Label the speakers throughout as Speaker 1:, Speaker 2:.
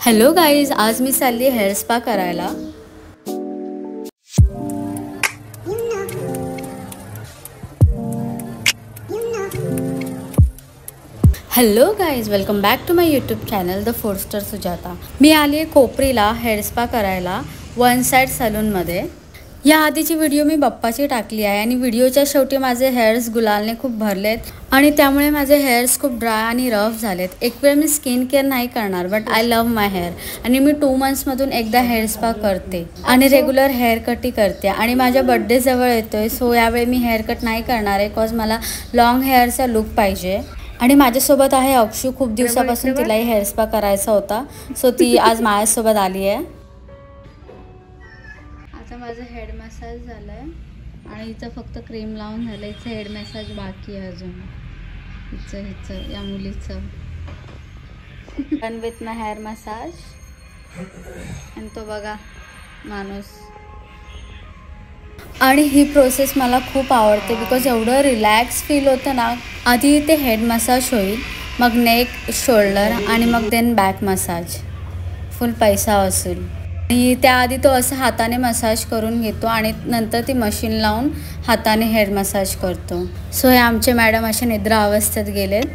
Speaker 1: Hello guys, आज मी चालली हेअर स्पा करायला। Hello guys, welcome back to my YouTube channel the 4 star Sujata. मी आली आहे कोपरीला हेअर स्पा करायला वन साइड सलूनमध्ये। या आधीची व्हिडिओ मी बाप्पाची टाकली आहे आणि व्हिडिओच्या शेवटी माझे हेअर्स गुलालने खूप भरलेत आणि त्यामुळे माझे हेअर्स खूप ड्राय आणि रफ झालेत। एक वेळ मी स्किन केअर नाही करणार, but I love my hair आणि मी 2 मंथ्समधून एकदा हेअर स्पा करते आणि रेग्युलर हेअर कटही करते। आणि माझ्या बर्थडे जवळ येतोय, सो यावेळी मी हेअर कट नाही करणार आहे बिकॉज मला लॉंग हेअरचा लुक पाहिजे। आणि माझ्यासोबत आहे अक्षू, खूप दिवसापासून तिलाही हेअर स्पा करायचा होता, सो ती आज माझ्यासोबत आली आहे। आता माझं हेड मसाज झालाय आणि इथं फक्त क्रीम लावून झालं। इथं हेड मसाज बाकी आहे अजून, हिचं या मुलीचं done with my hair massage. आणि तो बघा माणूस। आणि ही प्रोसेस मला खूप आवडते बिकॉज एवढं रिलॅक्स फील होतं ना। आधी ते हेड मसाज होईल, मग नेक, शोल्डर आणि मग देन बॅक मसाज, फुल पैसा वसूल। आणि त्याआधी तो असं हाताने मसाज करून घेतो आणि नंतर ती मशीन लावून हाताने हेड मसाज करतो। सो हे आमचे मॅडम असे निद्रा अवस्थेत गेलेत।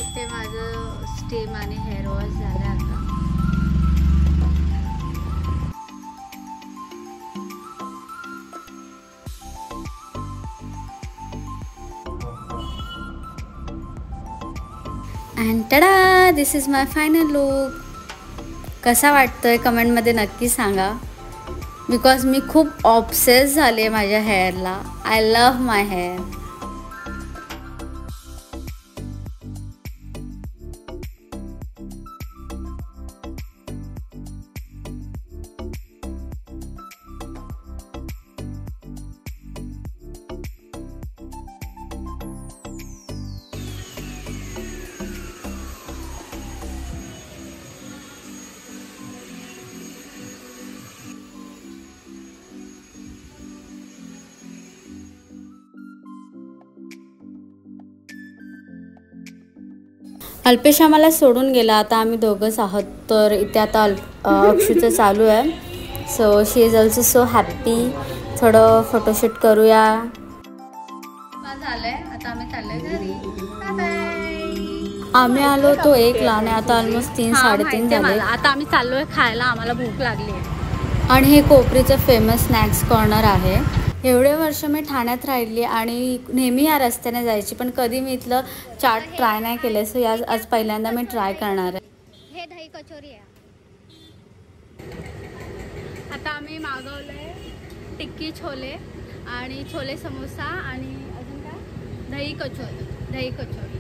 Speaker 1: इथे माझं स्टीम आणि हेअर वॉश झालं आता। And टडा, this is my final look. कसा वाटतोय कमेंटमध्ये नक्की सांगा बिकॉज मी खूप ऑब्सेस झाली आहे माझ्या हेअरला। I love my hair. Alpesh आम्हाला सोडून गेला, आता आम्ही दोघंच आहोत। तर इथे आता अक्षूचं चालू आहे, so she is also so happy. थोडं फोटोशूट करूया। झालंय आता आम्ही चाललोय घरी। आम्ही आलो तो 1ला आणि आता ऑलमोस्ट 3 साडेतीन झाले। आता आम्ही चाललोय खायला, आम्हाला भूक लागली आहे। आणि हे कोपरीचं फेमस स्नॅक्स कॉर्नर आहे। एवढे वर्ष मी ठाण्यात राहिली आणि नेहमी या रस्त्याने जायची, पण कधी मी इथलं चाट ट्राय नाही केलं, सो आज पहिल्यांदा मी ट्राय करणार आहे।
Speaker 2: हे दही कचोरी आहे। आता आम्ही मागवलंय टिक्की छोले आणि छोले समोसा आणि अजून काय दही कचोरी।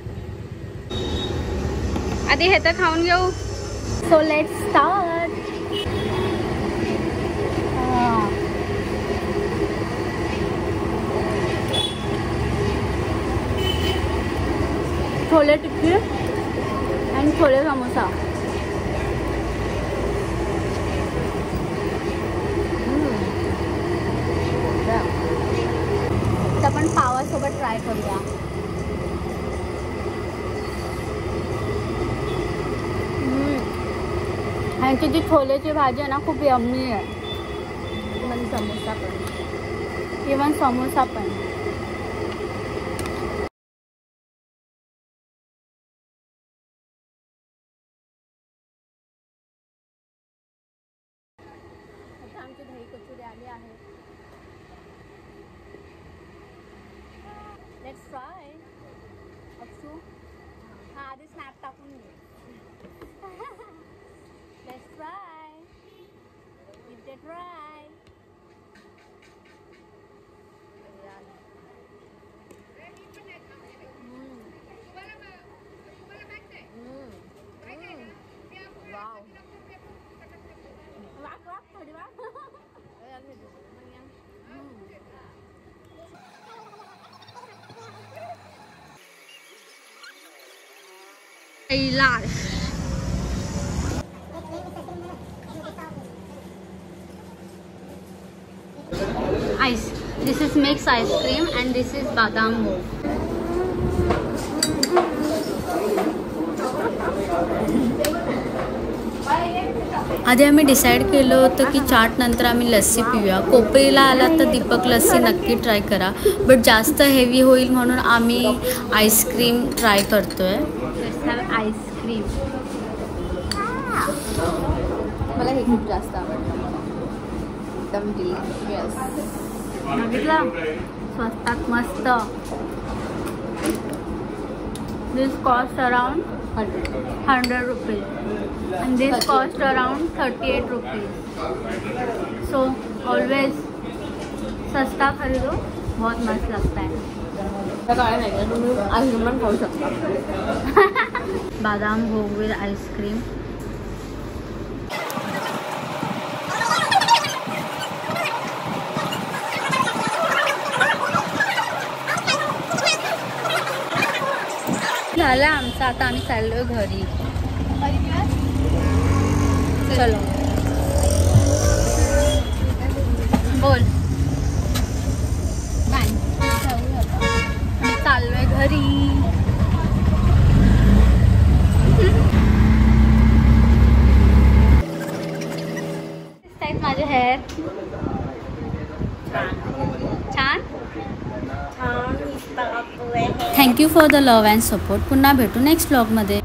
Speaker 2: आधी हे तर खाऊन घेऊ। So let's start. Chole tikki आणि छोले समोसा। आपण पावासोबत ट्राय करूया। ह्यांची जी छोलेची भाजी आहे ना, खूप यम्मी आहे। इवन समोसा पण। आता आमची दही कचोरी आली आहे। Let's try. अक्षू हा आधी स्नॅप टाकून घे। Let's try. Give it a try. Wow, वाक थोडी वाक। Kailash ice this is mix ice cream and this is बादाम भोग.
Speaker 1: आधी आम्ही डिसाईड केलं होतं की चाट नंतर आम्ही लस्सी पिऊया. कोपरीला आला तर दीपक लस्सी नक्की ट्राय करा, बट जास्त हेवी होईल म्हणून आम्ही आईस्क्रीम ट्राय करतोय.
Speaker 2: आईस्क्रीम मला हे खूप जास्त आवडतं. एकदम डिलिशियस.
Speaker 1: बघितलं स्वस्तात मस्त. This cost around 100 rupees and this cost around 38 rupees. So always सस्ता खरीदो, बहुत मस्त लगता है.
Speaker 2: आईस्क्रीम खाऊ शकता.
Speaker 1: बादाम भोग विथ आईस्क्रीम. झालं आमचं. आता आम्ही चाललोय घरी. चलो बोल. मी चाललोय घरी. माझे हेअर छान. Thank you for the love and support. पुन्हा भेटू नेक्स्ट व्लॉगमध्ये.